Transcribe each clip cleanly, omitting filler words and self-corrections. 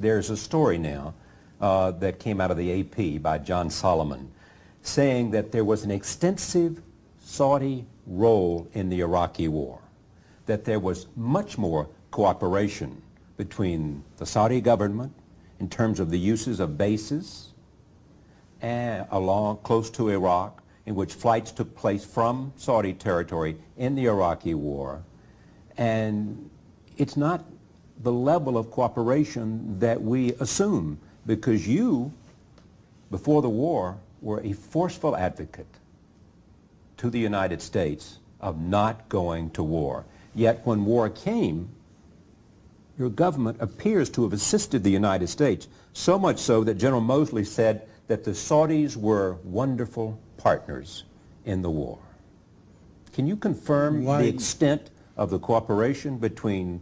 there's a story now that came out of the AP by John Solomon saying that there was an extensive Saudi role in the Iraqi war, that there was much more cooperation between the Saudi government in terms of the uses of bases and along close to Iraq, in which flights took place from Saudi territory in the Iraqi war. And it's not the level of cooperation that we assume, because you, before the war, were a forceful advocate to the United States of not going to war. Yet when war came, your government appears to have assisted the United States, so much so that General Mosley said that the Saudis were wonderful partners in the war. Can you confirm the extent of the cooperation between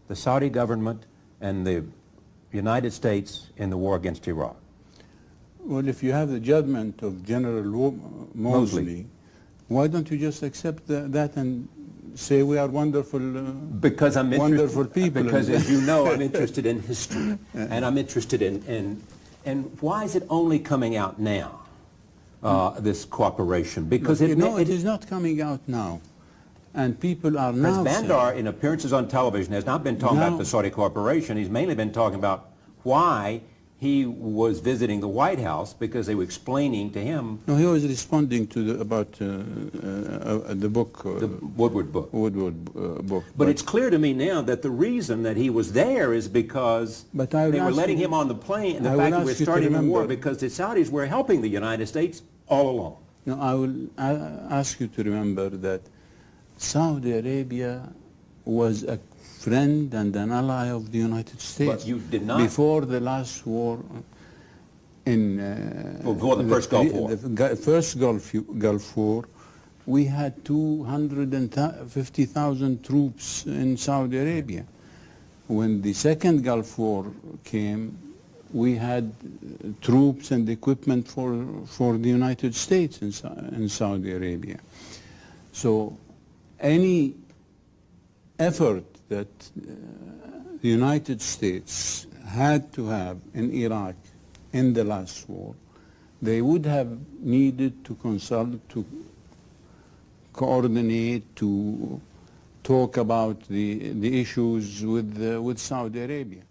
the Saudi government and the United States in the war against Iraq? Well, if you have the judgment of General Mosley, why don't you just accept that and say we are wonderful, because I'm wonderful people? Because, as you know, I'm interested in history, and I'm interested in why is it only coming out now, this cooperation? Because it is not coming out now. And people are now Bandar, in appearances on television, has not been talking about the Saudi cooperation. He's mainly been talking about why he was visiting the White House, because they were explaining to him. No, he was responding to about the book. The Woodward book. Book. But it's clear to me now that the reason that he was there is because they were letting him on the plane, and the fact that we're starting the war because the Saudis were helping the United States all along. No, I will ask you to remember that Saudi Arabia was a friend and an ally of the United States. But you did not. Before the last war before the first Gulf War. The first Gulf War, we had 250,000 troops in Saudi Arabia. When the second Gulf War came, we had troops and equipment for the United States in Saudi Arabia. So any effort that the United States had to have in Iraq in the last war, they would have needed to consult, to coordinate, to talk about the issues with Saudi Arabia.